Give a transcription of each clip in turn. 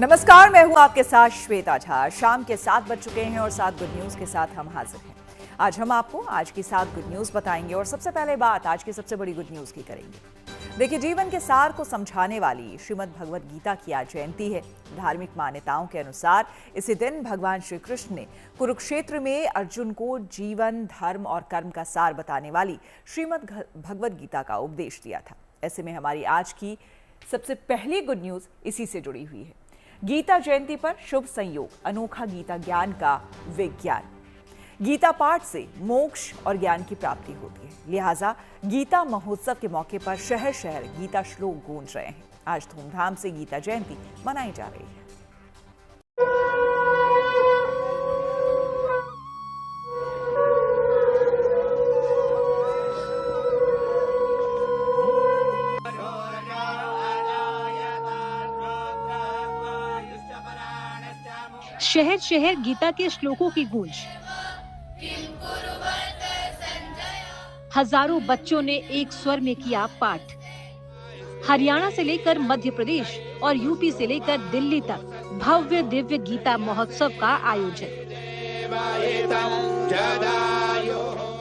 नमस्कार, मैं हूं आपके साथ श्वेता झा। शाम के 7 बज चुके हैं और 7 गुड न्यूज के साथ हम हाजिर हैं। आज हम आपको आज की 7 गुड न्यूज बताएंगे और सबसे पहले बात आज की सबसे बड़ी गुड न्यूज की करेंगे। देखिए, जीवन के सार को समझाने वाली श्रीमद् भगवद गीता की आज जयंती है। धार्मिक मान्यताओं के अनुसार इसी दिन भगवान श्री कृष्ण ने कुरुक्षेत्र में अर्जुन को जीवन, धर्म और कर्म का सार बताने वाली श्रीमद् भगवद गीता का उपदेश दिया था। ऐसे में हमारी आज की सबसे पहली गुड न्यूज इसी से जुड़ी हुई है। गीता जयंती पर शुभ संयोग, अनोखा गीता ज्ञान का विज्ञान। गीता पाठ से मोक्ष और ज्ञान की प्राप्ति होती है, लिहाजा गीता महोत्सव के मौके पर शहर शहर गीता श्लोक गूंज रहे हैं। आज धूमधाम से गीता जयंती मनाई जा रही है। शहर शहर गीता के श्लोकों की गूंज। हजारों बच्चों ने एक स्वर में किया पाठ। हरियाणा से लेकर मध्य प्रदेश और यूपी से लेकर दिल्ली तक भव्य दिव्य गीता महोत्सव का आयोजन।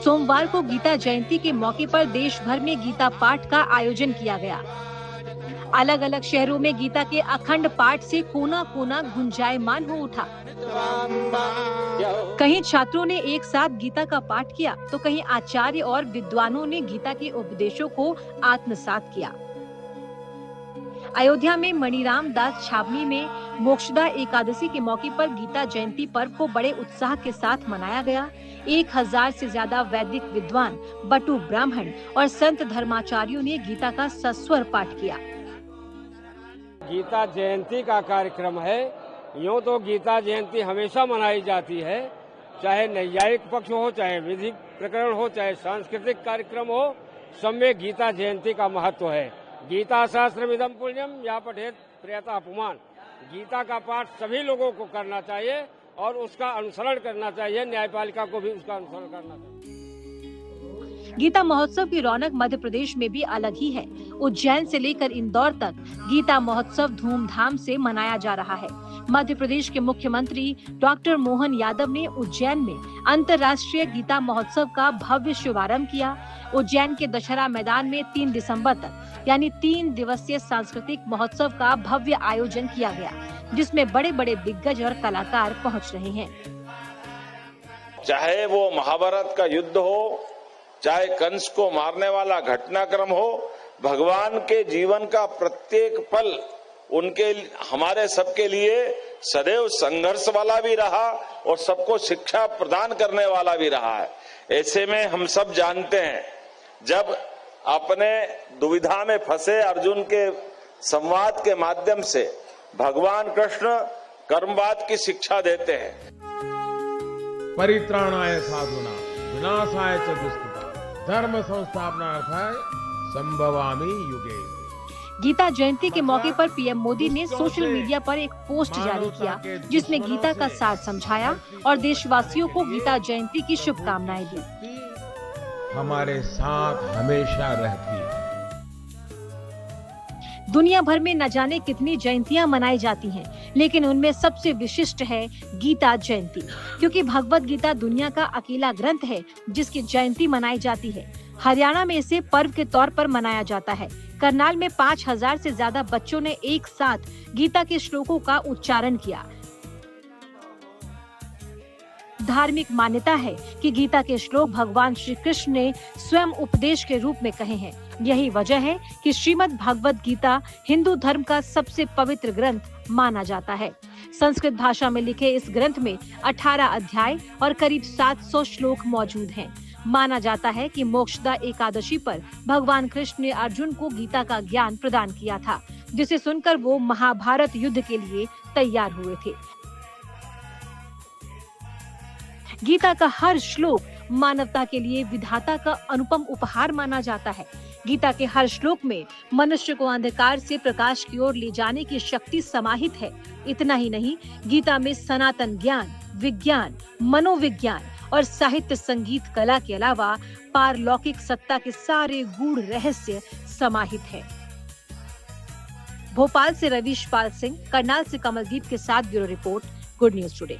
सोमवार को गीता जयंती के मौके पर देश भर में गीता पाठ का आयोजन किया गया। अलग अलग शहरों में गीता के अखंड पाठ से कोना कोना गुंजायमान हो उठा। कहीं छात्रों ने एक साथ गीता का पाठ किया तो कहीं आचार्य और विद्वानों ने गीता के उपदेशों को आत्मसात किया। अयोध्या में मणिराम दास छावनी में मोक्षदा एकादशी के मौके पर गीता जयंती पर्व को बड़े उत्साह के साथ मनाया गया। 1000 से ज्यादा वैदिक विद्वान, बटु ब्राह्मण और संत धर्माचार्यों ने गीता का सस्वर पाठ किया। गीता जयंती का कार्यक्रम है। यूँ तो गीता जयंती हमेशा मनाई जाती है, चाहे नैयायिक पक्ष हो, चाहे विधिक प्रकरण हो, चाहे सांस्कृतिक कार्यक्रम हो, सब में गीता जयंती का महत्व है। गीता शास्त्रमिदं पुण्यम या पठेत प्रियता पुमान। गीता का पाठ सभी लोगों को करना चाहिए और उसका अनुसरण करना चाहिए। न्यायपालिका को भी उसका अनुसरण करना चाहिए। गीता महोत्सव की रौनक मध्य प्रदेश में भी अलग ही है। उज्जैन से लेकर इंदौर तक गीता महोत्सव धूमधाम से मनाया जा रहा है। मध्य प्रदेश के मुख्यमंत्री डॉक्टर मोहन यादव ने उज्जैन में अंतर्राष्ट्रीय गीता महोत्सव का भव्य शुभारंभ किया। उज्जैन के दशहरा मैदान में 3 दिसंबर तक यानी 3 दिवसीय सांस्कृतिक महोत्सव का भव्य आयोजन किया गया, जिसमें बड़े बड़े दिग्गज और कलाकार पहुँच रहे हैं। चाहे वो महाभारत का युद्ध हो, चाहे कंस को मारने वाला घटनाक्रम हो, भगवान के जीवन का प्रत्येक पल उनके हमारे सबके लिए सदैव संघर्ष वाला भी रहा और सबको शिक्षा प्रदान करने वाला भी रहा है। ऐसे में हम सब जानते हैं, जब अपने दुविधा में फंसे अर्जुन के संवाद के माध्यम से भगवान कृष्ण कर्मवाद की शिक्षा देते हैं। परित्राणाय साधुना विनाशाय च दुष्कृता धर्म संस्थापनार्थाय संभवामि युगे। गीता जयंती के मौके पर पीएम मोदी ने सोशल मीडिया पर एक पोस्ट जारी किया, जिसमें गीता का सार समझाया और देशवासियों को गीता जयंती की शुभकामनाएं दी। हमारे साथ हमेशा रहती है। दुनिया भर में न जाने कितनी जयंतियां मनाई जाती हैं, लेकिन उनमें सबसे विशिष्ट है गीता जयंती, क्योंकि भगवद गीता दुनिया का अकेला ग्रंथ है जिसकी जयंती मनाई जाती है। हरियाणा में इसे पर्व के तौर पर मनाया जाता है। करनाल में 5000 से ज्यादा बच्चों ने एक साथ गीता के श्लोकों का उच्चारण किया। धार्मिक मान्यता है कि गीता के श्लोक भगवान श्री कृष्ण ने स्वयं उपदेश के रूप में कहे हैं। यही वजह है कि श्रीमद् भगवद गीता हिंदू धर्म का सबसे पवित्र ग्रंथ माना जाता है। संस्कृत भाषा में लिखे इस ग्रंथ में 18 अध्याय और करीब 700 श्लोक मौजूद हैं। माना जाता है कि मोक्षदा एकादशी पर भगवान कृष्ण ने अर्जुन को गीता का ज्ञान प्रदान किया था, जिसे सुनकर वो महाभारत युद्ध के लिए तैयार हुए थे। गीता का हर श्लोक मानवता के लिए विधाता का अनुपम उपहार माना जाता है। गीता के हर श्लोक में मनुष्य को अंधकार से प्रकाश की ओर ले जाने की शक्ति समाहित है। इतना ही नहीं, गीता में सनातन ज्ञान, विज्ञान, मनोविज्ञान और साहित्य, संगीत, कला के अलावा पारलौकिक सत्ता के सारे गूढ़ रहस्य समाहित है। भोपाल से रवीश पाल सिंह, करनाल से कमलदीप के साथ bureau report, good news today.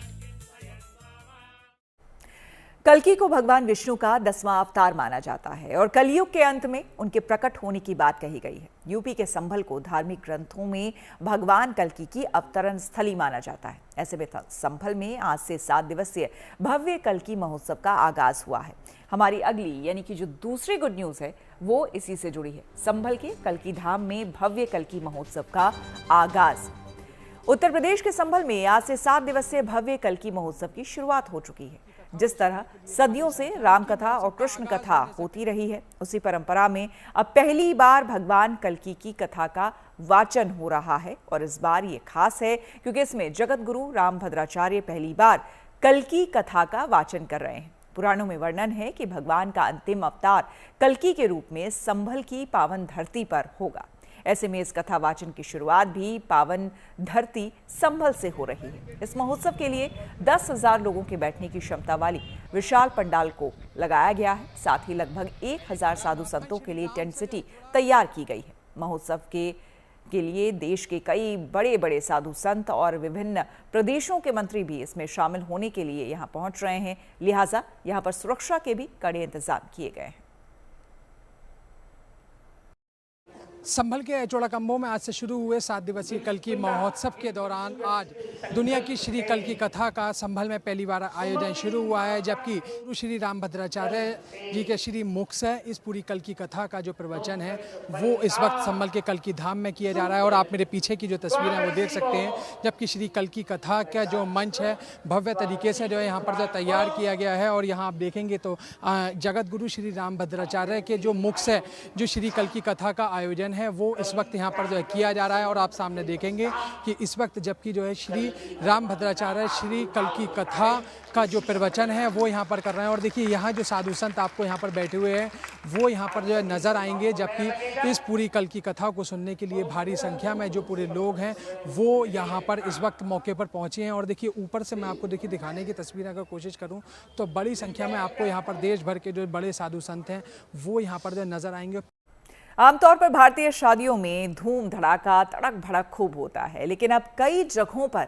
कल्कि को भगवान विष्णु का 10वां अवतार माना जाता है और कलयुग के अंत में उनके प्रकट होने की बात कही गई है। यूपी के संभल को धार्मिक ग्रंथों में भगवान कल्कि की अवतरण स्थली माना जाता है। ऐसे में संभल में आज से 7 दिवसीय भव्य कल्कि महोत्सव का आगाज हुआ है। हमारी अगली यानी कि जो दूसरी गुड न्यूज है वो इसी से जुड़ी है। संभल के कल्कि धाम में भव्य कल्कि महोत्सव का आगाज। उत्तर प्रदेश के संभल में आज से 7 दिवसीय भव्य कल्कि महोत्सव की शुरुआत हो चुकी है। जिस तरह सदियों से राम कथा और कृष्ण कथा होती रही है, उसी परंपरा में अब पहली बार भगवान कल्कि की कथा का वाचन हो रहा है। और इस बार ये खास है क्योंकि इसमें जगत गुरु रामभद्राचार्य पहली बार कल्कि कथा का वाचन कर रहे हैं। पुराणों में वर्णन है कि भगवान का अंतिम अवतार कल्कि के रूप में संभल की पावन धरती पर होगा। ऐसे में इस कथा वाचन की शुरुआत भी पावन धरती संभल से हो रही है। इस महोत्सव के लिए 10,000 लोगों के बैठने की क्षमता वाली विशाल पंडाल को लगाया गया है। साथ ही लगभग 1,000 साधु संतों के लिए टेंट सिटी तैयार की गई है। महोत्सव के लिए देश के कई बड़े बड़े साधु संत और विभिन्न प्रदेशों के मंत्री भी इसमें शामिल होने के लिए यहाँ पहुंच रहे हैं। लिहाजा यहाँ पर सुरक्षा के भी कड़े इंतजाम किए गए हैं। संभल के चौड़ाकंबो में आज से शुरू हुए 7 दिवसीय कल्कि महोत्सव के दौरान आज दुनिया की श्री कल्कि कथा का संभल में पहली बार आयोजन शुरू हुआ है, जबकि श्री रामभद्राचार्य जी के श्री मुख से इस पूरी कल्कि कथा का जो प्रवचन है वो इस वक्त संभल के कल्कि धाम में किया जा रहा है। और आप मेरे पीछे की जो तस्वीरें हैं वो देख सकते हैं, जबकि श्री कल्कि कथा का जो मंच है भव्य तरीके से जो है यहाँ पर जो तैयार किया गया है। और यहाँ आप देखेंगे तो जगत गुरु श्री रामभद्राचार्य के जो मुख से जो श्री कल्कि कथा का आयोजन है वो इस वक्त यहाँ पर जो है किया जा रहा है। और आप सामने देखेंगे कि इस वक्त जबकि जो है श्री रामभद्राचार्य श्री कल्कि कथा का जो प्रवचन है वो यहाँ पर कर रहे हैं। और देखिए यहाँ जो साधु संत आपको यहाँ पर बैठे हुए हैं वो यहाँ पर जो है नजर आएंगे, जबकि इस पूरी कल्कि कथा को सुनने के लिए भारी संख्या में जो पूरे लोग हैं वो यहाँ पर इस वक्त मौके पर पहुँचे हैं। और देखिए ऊपर से मैं आपको देखिए दिखाने की तस्वीर अगर कोशिश करूँ तो बड़ी संख्या में आपको यहाँ पर देश भर के जो बड़े साधु संत हैं वो यहाँ पर जो नजर आएंगे। आमतौर पर भारतीय शादियों में धूम धड़ाका तड़क भड़क खूब होता है, लेकिन अब कई जगहों पर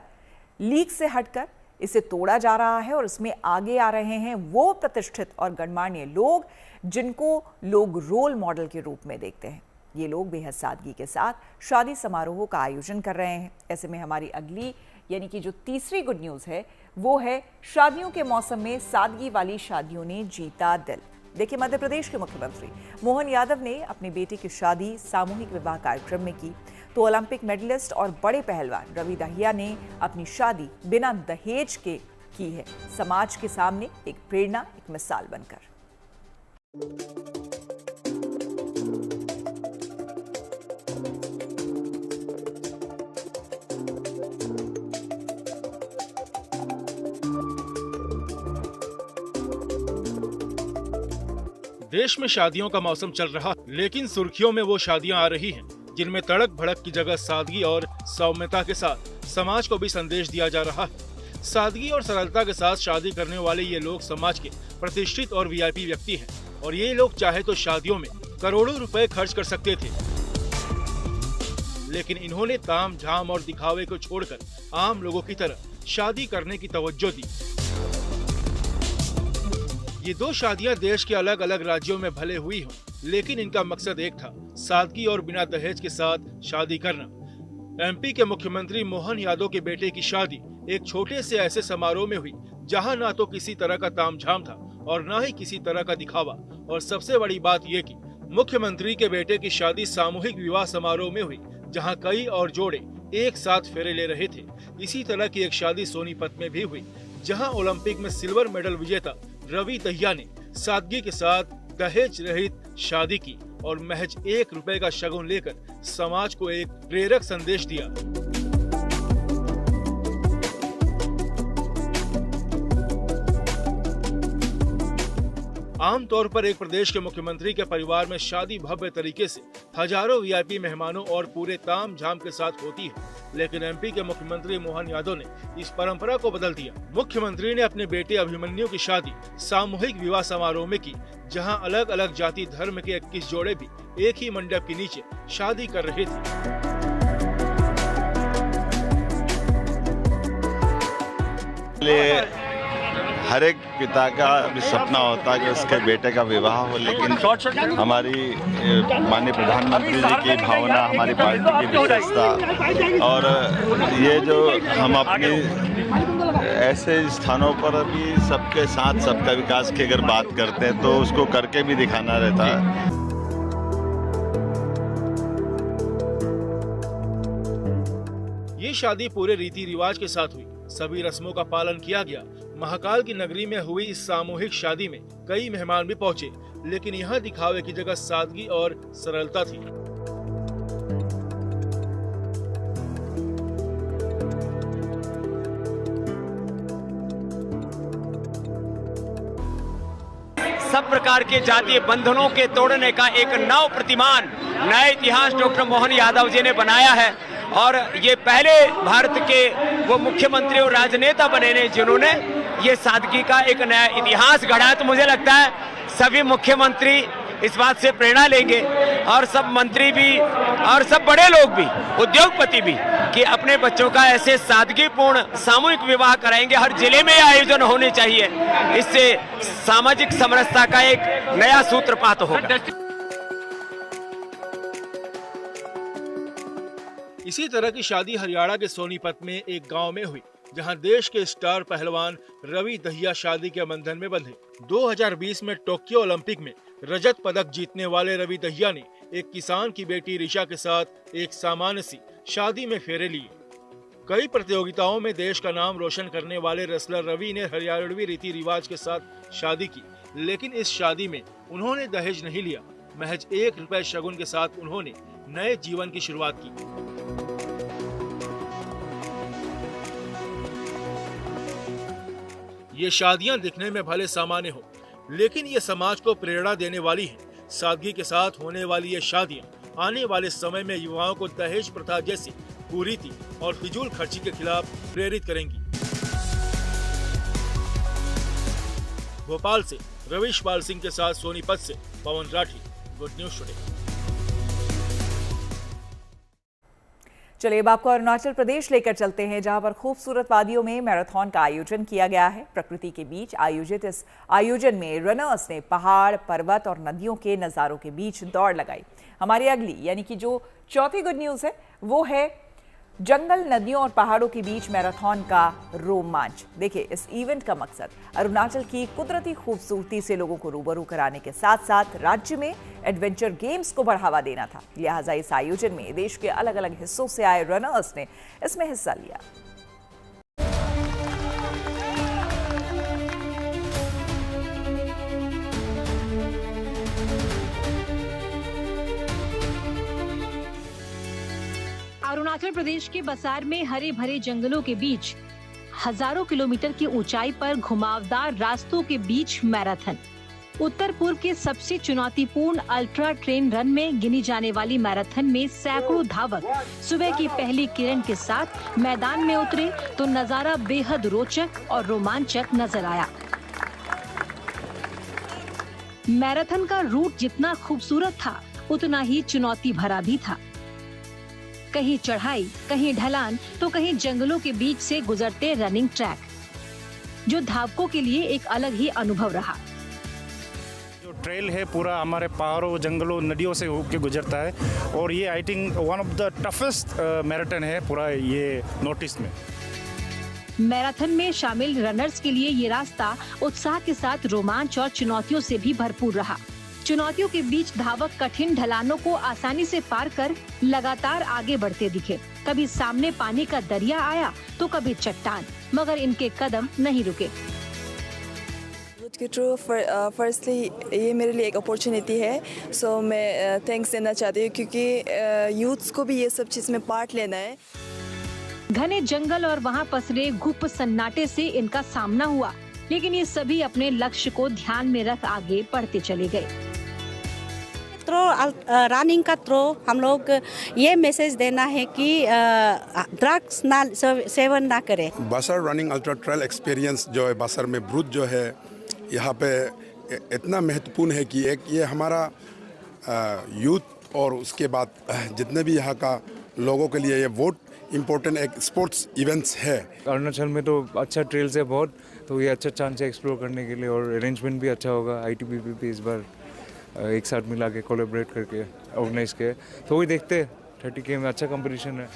लीक से हटकर इसे तोड़ा जा रहा है और इसमें आगे आ रहे हैं वो प्रतिष्ठित और गणमान्य लोग जिनको लोग रोल मॉडल के रूप में देखते हैं। ये लोग बेहद सादगी के साथ शादी समारोहों का आयोजन कर रहे हैं। ऐसे में हमारी अगली यानी कि जो तीसरी गुड न्यूज है वो है शादियों के मौसम में सादगी वाली शादियों ने जीता दिल। देखिए, मध्य प्रदेश के मुख्यमंत्री मोहन यादव ने अपनी बेटी की शादी सामूहिक विवाह कार्यक्रम में की, तो ओलंपिक मेडलिस्ट और बड़े पहलवान रवि दहिया ने अपनी शादी बिना दहेज के की है, समाज के सामने एक प्रेरणा, एक मिसाल बनकर। देश में शादियों का मौसम चल रहा, लेकिन सुर्खियों में वो शादियां आ रही हैं जिनमें तड़क भड़क की जगह सादगी और सौम्यता के साथ समाज को भी संदेश दिया जा रहा है। सादगी और सरलता के साथ शादी करने वाले ये लोग समाज के प्रतिष्ठित और वीआईपी व्यक्ति हैं और ये लोग चाहे तो शादियों में करोड़ों रुपए खर्च कर सकते थे, लेकिन इन्होंने ताम झाम और दिखावे को छोड़कर आम लोगों की तरह शादी करने की तवज्जो दी। ये 2 शादियां देश के अलग अलग राज्यों में भले हुई हों, लेकिन इनका मकसद एक था, सादगी और बिना दहेज के साथ शादी करना। एमपी के मुख्यमंत्री मोहन यादव के बेटे की शादी एक छोटे से ऐसे समारोह में हुई जहां ना तो किसी तरह का तामझाम था और ना ही किसी तरह का दिखावा। और सबसे बड़ी बात ये कि मुख्यमंत्री के बेटे की शादी सामूहिक विवाह समारोह में हुई जहां कई और जोड़े एक साथ फेरे ले रहे थे। इसी तरह की एक शादी सोनीपत में भी हुई जहां ओलंपिक में सिल्वर मेडल विजेता रवि दहिया ने सादगी के साथ दहेज रहित शादी की और महज 1 रुपए का शगुन लेकर समाज को एक प्रेरक संदेश दिया। आमतौर पर एक प्रदेश के मुख्यमंत्री के परिवार में शादी भव्य तरीके से हजारों वीआईपी मेहमानों और पूरे ताम झाम के साथ होती है, लेकिन एमपी के मुख्यमंत्री मोहन यादव ने इस परंपरा को बदल दिया। मुख्यमंत्री ने अपने बेटे अभिमन्यु की शादी सामूहिक विवाह समारोह में की, जहां अलग अलग जाति धर्म के 21 जोड़े भी एक ही मंडप के नीचे शादी कर रहे थे। हर एक पिता का भी सपना होता है कि उसके बेटे का विवाह हो, लेकिन हमारी माननीय प्रधानमंत्री जी की भावना, हमारी पार्टी की विशेषता और ये जो हम अपनी ऐसे स्थानों पर भी सबके साथ सबका विकास की अगर बात करते हैं तो उसको करके भी दिखाना रहता है। ये शादी पूरे रीति रिवाज के साथ हुई, सभी रस्मों का पालन किया गया। महाकाल की नगरी में हुई इस सामूहिक शादी में कई मेहमान भी पहुंचे, लेकिन यहाँ दिखावे की जगह सादगी और सरलता थी। सब प्रकार के जातीय बंधनों के तोड़ने का एक नव प्रतिमान, नया इतिहास डॉक्टर मोहन यादव जी ने बनाया है और ये पहले भारत के वो मुख्यमंत्री और राजनेता बने ने जिन्होंने ये सादगी का एक नया इतिहास गढ़ा। तो मुझे लगता है सभी मुख्यमंत्री इस बात से प्रेरणा लेंगे और सब मंत्री भी और सब बड़े लोग भी, उद्योगपति भी, कि अपने बच्चों का ऐसे सादगीपूर्ण सामूहिक विवाह कराएंगे। हर जिले में आयोजन होने चाहिए, इससे सामाजिक समरसता का एक नया सूत्रपात होगा। इसी तरह की शादी हरियाणा के सोनीपत में एक गांव में हुई, जहां देश के स्टार पहलवान रवि दहिया शादी के बंधन में बंधे। 2020 में टोक्यो ओलंपिक में रजत पदक जीतने वाले रवि दहिया ने एक किसान की बेटी ऋषा के साथ एक सामान्य सी शादी में फेरे लिए। कई प्रतियोगिताओं में देश का नाम रोशन करने वाले रेसलर रवि ने हरियाणवी रीति रिवाज के साथ शादी की, लेकिन इस शादी में उन्होंने दहेज नहीं लिया। महज 1 रुपए शगुन के साथ उन्होंने नए जीवन की शुरुआत की। ये शादियां दिखने में भले सामान्य हो, लेकिन ये समाज को प्रेरणा देने वाली है। सादगी के साथ होने वाली ये शादियां आने वाले समय में युवाओं को दहेज प्रथा जैसी कुरीति और फिजूल खर्ची के खिलाफ प्रेरित करेंगी। भोपाल से रवीश पाल सिंह के साथ सोनीपत से पवन राठी, गुड न्यूज टुडे। चलिए अब आपको अरुणाचल प्रदेश लेकर चलते हैं, जहां पर खूबसूरत वादियों में मैराथन का आयोजन किया गया है। प्रकृति के बीच आयोजित इस आयोजन में रनर्स ने पहाड़, पर्वत और नदियों के नज़ारों के बीच दौड़ लगाई। हमारी अगली यानी कि जो चौथी गुड न्यूज़ है वो है जंगल, नदियों और पहाड़ों के बीच मैराथन का रोमांच। देखिए, इस इवेंट का मकसद अरुणाचल की कुदरती खूबसूरती से लोगों को रूबरू कराने के साथ साथ राज्य में एडवेंचर गेम्स को बढ़ावा देना था। लिहाजा इस आयोजन में देश के अलग अलग हिस्सों से आए रनर्स ने इसमें हिस्सा लिया। अरुणाचल प्रदेश के बसार में हरे भरे जंगलों के बीच हजारों किलोमीटर की ऊंचाई पर घुमावदार रास्तों के बीच मैराथन। उत्तर पूर्व के सबसे चुनौतीपूर्ण अल्ट्रा ट्रेन रन में गिनी जाने वाली मैराथन में सैकड़ों धावक सुबह की पहली किरण के साथ मैदान में उतरे तो नजारा बेहद रोचक और रोमांचक नजर आया। मैराथन का रूट जितना खूबसूरत था उतना ही चुनौती भरा भी था। कहीं चढ़ाई, कहीं ढलान तो कहीं जंगलों के बीच से गुजरते रनिंग ट्रैक, जो धावकों के लिए एक अलग ही अनुभव रहा। जो ट्रेल है पूरा हमारे पहाड़ों, जंगलों, नदियों से होकर गुजरता है और ये I think one of the toughest marathon है पूरा ये नॉर्थ ईस्ट में। मैराथन में शामिल रनर्स के लिए ये रास्ता उत्साह के साथ रोमांच और चुनौतियों से भी भरपूर रहा। चुनौतियों के बीच धावक कठिन ढलानों को आसानी से पार कर लगातार आगे बढ़ते दिखे। कभी सामने पानी का दरिया आया तो कभी चट्टान, मगर इनके कदम नहीं रुके। फर्स्टली ये मेरे लिए एक अपॉर्चुनिटी है, सो मैं थैंक्स देना चाहती हूँ क्योंकि यूथ्स को भी ये सब चीज़ में पार्ट लेना है। घने जंगल और वहाँ पसरे गुप्त सन्नाटे से इनका सामना हुआ, लेकिन ये सभी अपने लक्ष्य को ध्यान में रख आगे बढ़ते चले गए। रनिंग का थ्रो हम लोग ये मैसेज देना है कि ड्रग्स ना सेवन ना करें। बसर रनिंग अल्ट्रा ट्रेल एक्सपीरियंस जो है बसर में ब्रूज जो है यहाँ पे इतना महत्वपूर्ण है कि एक ये हमारा यूथ और उसके बाद जितने भी यहाँ का लोगों के लिए ये वोट इम्पोर्टेंट एक स्पोर्ट्स इवेंट्स है। अरुणाचल में तो अच्छा ट्रेल्स है बहुत, तो ये अच्छा चांस है एक्सप्लोर करने के लिए और अरेंजमेंट भी अच्छा होगा। ITBP भी इस बार एक साथ मिला के कोलैबोरेट करके ऑर्गेनाइज किया, तो वही देखते हैं। 30K में अच्छा कंपटीशन है।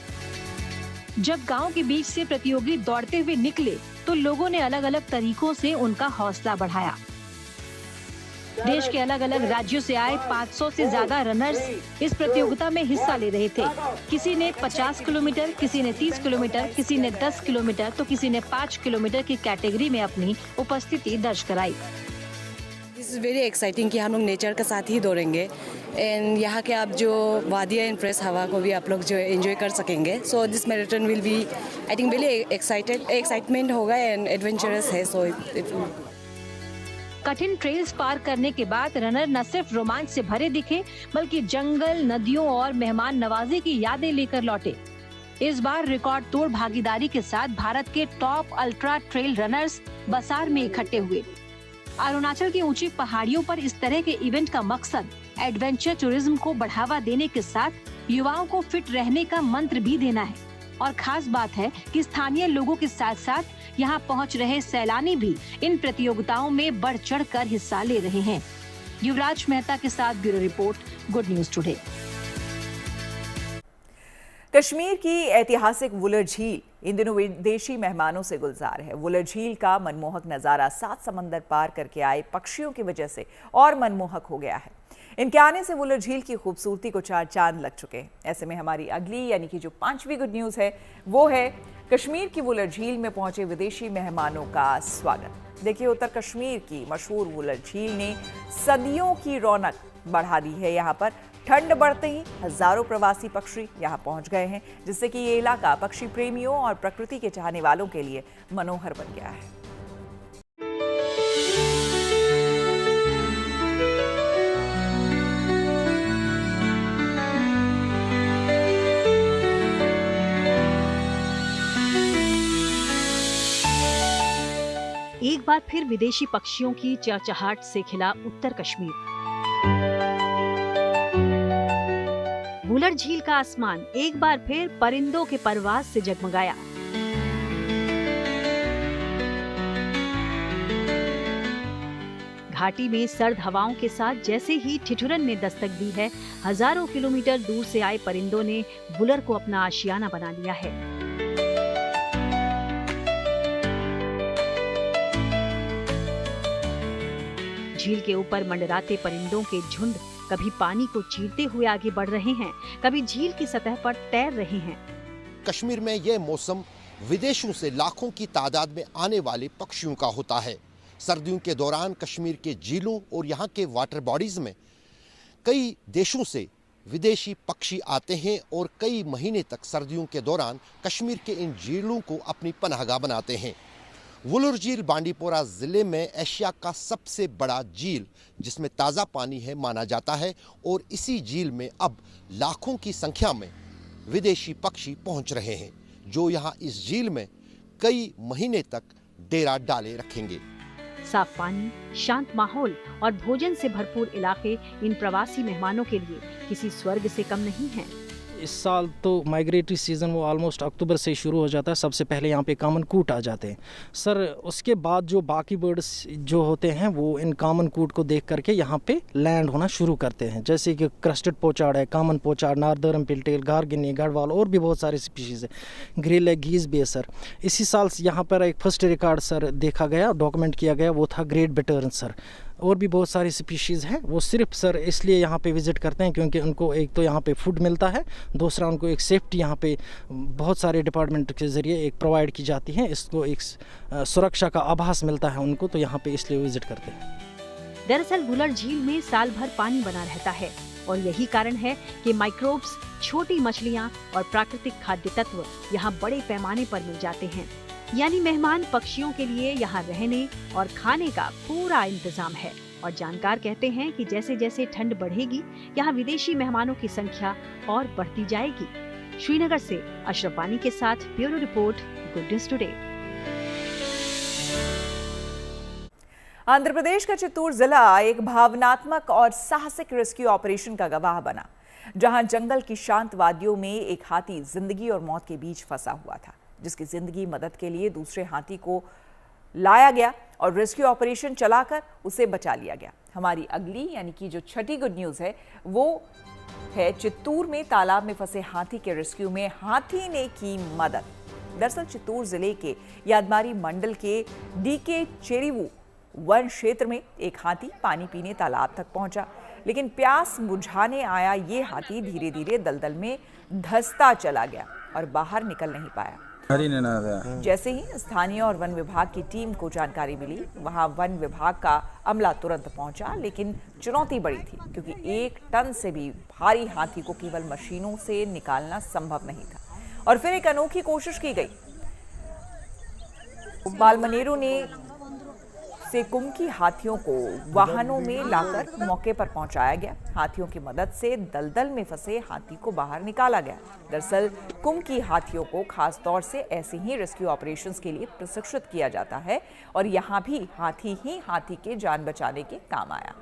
जब गांव के बीच से प्रतियोगी दौड़ते हुए निकले तो लोगों ने अलग अलग तरीकों से उनका हौसला बढ़ाया। देश के अलग अलग राज्यों से आए 500 से ज्यादा रनर्स इस प्रतियोगिता में हिस्सा ले रहे थे। किसी ने 50 किलोमीटर, किसी ने 30 किलोमीटर, किसी ने 10 किलोमीटर तो किसी ने 5 किलोमीटर की कैटेगरी में अपनी उपस्थिति दर्ज कराई। इट्स वेरी एक्साइटिंग कि हम लोग नेचर के साथ ही दौड़ेंगे एंड यहाँ के आप जो वादिया एंड फ्रेश हवा को भी आप लोग जो एंजॉय कर सकेंगे। So this marathon will be I think very excitement होगा एंड एडवेंचरस है। सो कठिन ट्रेल्स पार करने के बाद रनर न सिर्फ रोमांच से भरे दिखे बल्कि जंगल, नदियों और मेहमान नवाजी की यादें लेकर लौटे। इस बार रिकॉर्ड तोड़ भागीदारी के साथ भारत के टॉप अल्ट्रा ट्रेल रनर्स बसार में इकट्ठे हुए। अरुणाचल की ऊंची पहाड़ियों पर इस तरह के इवेंट का मकसद एडवेंचर टूरिज्म को बढ़ावा देने के साथ युवाओं को फिट रहने का मंत्र भी देना है। और खास बात है कि स्थानीय लोगों के साथ साथ यहाँ पहुँच रहे सैलानी भी इन प्रतियोगिताओं में बढ़ चढ़कर हिस्सा ले रहे हैं। युवराज मेहता के साथ bureau report, good news today. Kashmir की ऐतिहासिक वुलर झील इन दिनों विदेशी मेहमानों से गुलजार है। वुलर झील का मनमोहक नजारा 7 समंदर पार करके आए पक्षियों की वजह से और मनमोहक हो गया है। इनके आने से वुलर झील की खूबसूरती को 4 चांद लग चुके हैं। ऐसे में हमारी अगली यानी कि जो 5वीं गुड न्यूज है वो है कश्मीर की वुलर झील में पहुंचे विदेशी मेहमानों का स्वागत। देखिए, उत्तर कश्मीर की मशहूर वुलर झील ने सदियों की रौनक बढ़ा दी है। यहाँ पर ठंड बढ़ते ही हजारों प्रवासी पक्षी यहाँ पहुंच गए हैं, जिससे कि ये इलाका पक्षी प्रेमियों और प्रकृति के चाहने वालों के लिए मनोहर बन गया है। एक बार फिर विदेशी पक्षियों की चहचहाट से खिला उत्तर कश्मीर। वुलर झील का आसमान एक बार फिर परिंदों के परवास से जगमगाया। घाटी में सर्द हवाओं के साथ जैसे ही ठिठुरन ने दस्तक दी है, हजारों किलोमीटर दूर से आए परिंदों ने वुलर को अपना आशियाना बना लिया है। झील के ऊपर मंडराते परिंदों के झुंड कभी पानी को चीरते हुए आगे बढ़ रहे हैं, कभी झील की सतह पर तैर रहे हैं। कश्मीर में यह मौसम विदेशों से लाखों की तादाद में आने वाले पक्षियों का होता है। सर्दियों के दौरान कश्मीर के झीलों और यहाँ के वाटर बॉडीज में कई देशों से विदेशी पक्षी आते हैं और कई महीने तक सर्दियों के दौरान कश्मीर के इन झीलों को अपनी पनाहगाह बनाते हैं। वुलर झील बांडीपोरा जिले में एशिया का सबसे बड़ा झील जिसमें ताज़ा पानी है माना जाता है और इसी झील में अब लाखों की संख्या में विदेशी पक्षी पहुंच रहे हैं, जो यहां इस झील में कई महीने तक डेरा डाले रखेंगे। साफ पानी, शांत माहौल और भोजन से भरपूर इलाके इन प्रवासी मेहमानों के लिए किसी स्वर्ग से कम नहीं हैं। इस साल तो माइग्रेटरी सीज़न वो ऑलमोस्ट अक्टूबर से शुरू हो जाता है। सबसे पहले यहाँ पे कॉमन कूट आ जाते हैं सर। उसके बाद जो बाकी बर्ड्स जो होते हैं वो इन कॉमन कूट को देख करके यहाँ पे लैंड होना शुरू करते हैं, जैसे कि क्रस्टेड पोचार्ड है, कॉमन पोचार्ड, नॉर्दर्न पिलटेल, गार्गिनी, गढ़वाल और भी बहुत सारे स्पीशीज़ है। ग्रिल है, गीज भी है सर। इसी साल यहाँ पर एक फर्स्ट रिकॉर्ड सर देखा गया, डॉक्यूमेंट किया गया, वो था ग्रेट बिटर्न सर। और भी बहुत सारी स्पीशीज़ हैं। वो सिर्फ सर इसलिए यहाँ पे विज़िट करते हैं क्योंकि उनको एक तो यहाँ पे फूड मिलता है, दूसरा उनको एक सेफ्टी यहाँ पे बहुत सारे डिपार्टमेंट के ज़रिए एक प्रोवाइड की जाती है, इसको एक सुरक्षा का आभास मिलता है उनको, तो यहाँ पे इसलिए विज़िट करते हैं। दरअसल वुलर झील में साल भर पानी बना रहता है और यही कारण है कि माइक्रोब्स, छोटी मछलियाँ और प्राकृतिक खाद्य तत्व यहाँ बड़े पैमाने पर मिल जाते हैं। यानी मेहमान पक्षियों के लिए यहाँ रहने और खाने का पूरा इंतजाम है। और जानकार कहते हैं कि जैसे जैसे ठंड बढ़ेगी, यहाँ विदेशी मेहमानों की संख्या और बढ़ती जाएगी। श्रीनगर से अशरफ वानी के साथ bureau report, good news today. Andhra Pradesh का चित्तूर जिला एक भावनात्मक और साहसिक रेस्क्यू ऑपरेशन का गवाह बना। जहां जंगल की शांत वादियों में एक हाथी जिंदगी और मौत के बीच फंसा हुआ था, जिसकी जिंदगी मदद के लिए दूसरे हाथी को लाया गया और रेस्क्यू ऑपरेशन चलाकर उसे बचा लिया गया। हमारी अगली यानी कि जो छठी गुड न्यूज़ है वो है चित्तूर में तालाब में फंसे हाथी के रेस्क्यू में हाथी ने की मदद। दरअसल चित्तूर जिले के यादमारी मंडल के डीके चेरीवू वन क्षेत्र में एक हाथी पानी पीने तालाब तक पहुंचा, लेकिन प्यास बुझाने आया ये हाथी धीरे धीरे दलदल में धंसता चला गया और बाहर निकल नहीं पाया। जैसे ही स्थानीय और वन विभाग की टीम को जानकारी मिली, वहां वन विभाग का अमला तुरंत पहुंचा, लेकिन चुनौती बड़ी थी क्योंकि 1 टन से भी भारी हाथी को केवल मशीनों से निकालना संभव नहीं था। और फिर एक अनोखी कोशिश की गई। बालमनेरू ने से कुमकी हाथियों को वाहनों में लाकर मौके पर पहुंचाया गया। हाथियों की मदद से दलदल में फंसे हाथी को बाहर निकाला गया। दरअसल कुमकी हाथियों को खास तौर से ऐसे ही रेस्क्यू ऑपरेशंस के लिए प्रशिक्षित किया जाता है और यहां भी हाथी के जान बचाने के काम आया।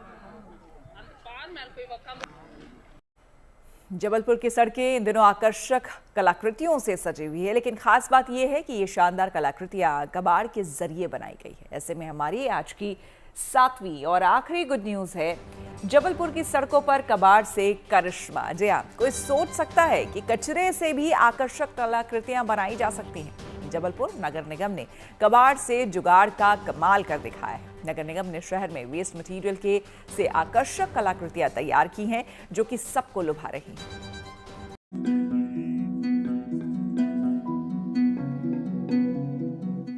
जबलपुर की सड़कें इन दिनों आकर्षक कलाकृतियों से सजी हुई है, लेकिन खास बात यह है कि ये शानदार कलाकृतियां कबाड़ के जरिए बनाई गई है। ऐसे में हमारी आज की 7वीं और आखिरी गुड न्यूज है जबलपुर की सड़कों पर कबाड़ से करिश्मा। जी हाँ, कोई सोच सकता है कि कचरे से भी आकर्षक कलाकृतियां बनाई जा सकती हैं। जबलपुर नगर निगम ने कबाड़ से जुगाड़ का कमाल कर दिखाया है। नगर निगम ने शहर में वेस्ट मटेरियल से आकर्षक कलाकृतियां तैयार की हैं, जो कि सबको लुभा रही हैं।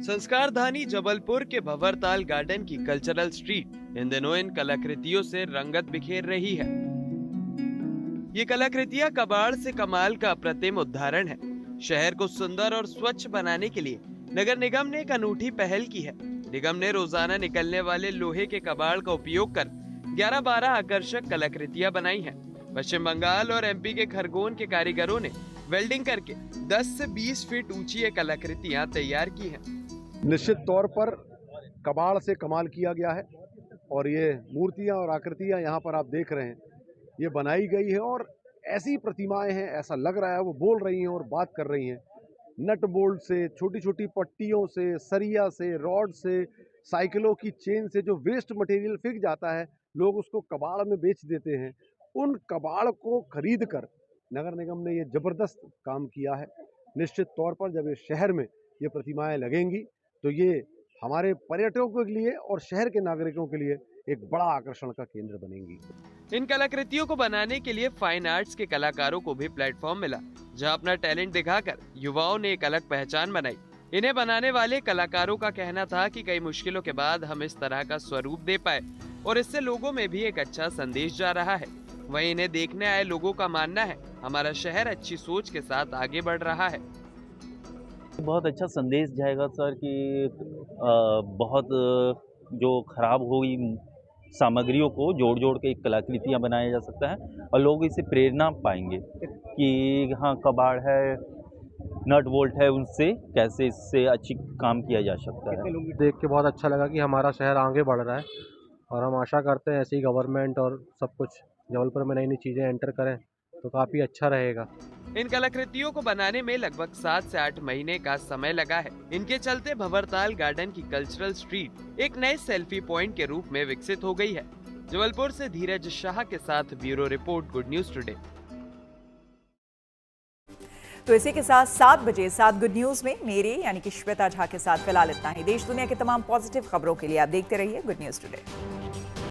संस्कार धानी जबलपुर के भंवरताल गार्डन की कल्चरल स्ट्रीट इन दिनों इन कलाकृतियों से रंगत बिखेर रही है। ये कलाकृतियां कबाड़ से कमाल का अप्रतिम उदाहरण है। शहर को सुंदर और स्वच्छ बनाने के लिए नगर निगम ने एक अनूठी पहल की है। निगम ने रोजाना निकलने वाले लोहे के कबाड़ का उपयोग कर 11-12 आकर्षक कलाकृतियां बनाई हैं। पश्चिम बंगाल और एमपी के खरगोन के कारीगरों ने वेल्डिंग करके 10 से 20 फीट ऊंची ये कलाकृतियां तैयार की हैं। निश्चित तौर पर कबाड़ से कमाल किया गया है और ये मूर्तियां और आकृतियां यहाँ पर आप देख रहे हैं, ये बनाई गई है और ऐसी प्रतिमाएं हैं, ऐसा लग रहा है वो बोल रही हैं और बात कर रही हैं। नट बोल्ट से, छोटी छोटी पट्टियों से, सरिया से, रॉड से, साइकिलों की चेन से जो वेस्ट मटेरियल फेंक जाता है, लोग उसको कबाड़ में बेच देते हैं। उन कबाड़ को खरीद कर नगर निगम ने ये जबरदस्त काम किया है। निश्चित तौर पर जब ये शहर में ये प्रतिमाएं लगेंगी तो ये हमारे पर्यटकों के लिए और शहर के नागरिकों के लिए एक बड़ा आकर्षण का केंद्र बनेंगी। इन कलाकृतियों को बनाने के लिए फाइन आर्ट्स के कलाकारों को भी प्लेटफॉर्म मिला, जहां अपना टैलेंट दिखाकर युवाओं ने एक अलग पहचान बनाई। इन्हें बनाने वाले कलाकारों का कहना था कि कई मुश्किलों के बाद हम इस तरह का स्वरूप दे पाए और इससे लोगों में भी एक अच्छा संदेश जा रहा है। वहीं इन्हें देखने आए लोगों का मानना है हमारा शहर अच्छी सोच के साथ आगे बढ़ रहा है। बहुत अच्छा संदेश जाएगा सर कि बहुत जो खराब हुई सामग्रियों को जोड़ जोड़ के एक कलाकृतियाँ बनाया जा सकता है और लोग इससे प्रेरणा पाएंगे कि हाँ कबाड़ है, नट बोल्ट है, उनसे कैसे इससे अच्छी काम किया जा सकता है। देख के बहुत अच्छा लगा कि हमारा शहर आगे बढ़ रहा है और हम आशा करते हैं ऐसी गवर्नमेंट और सब कुछ जबलपुर में नई नई चीज़ें एंटर करें तो काफ़ी अच्छा रहेगा। इन कलाकृतियों को बनाने में लगभग 7 से 8 महीने का समय लगा है। इनके चलते भंवरताल गार्डन की कल्चरल स्ट्रीट एक नए सेल्फी पॉइंट के रूप में विकसित हो गई है। जबलपुर से धीरज शाह के साथ bureau report, good news today. तो इसी के साथ 7 बजे 7 गुड न्यूज में मेरे यानी कि श्वेता झा के साथ फिलहाल इतना ही। देश दुनिया की तमाम पॉजिटिव खबरों के लिए आप देखते रहिए गुड न्यूज टुडे।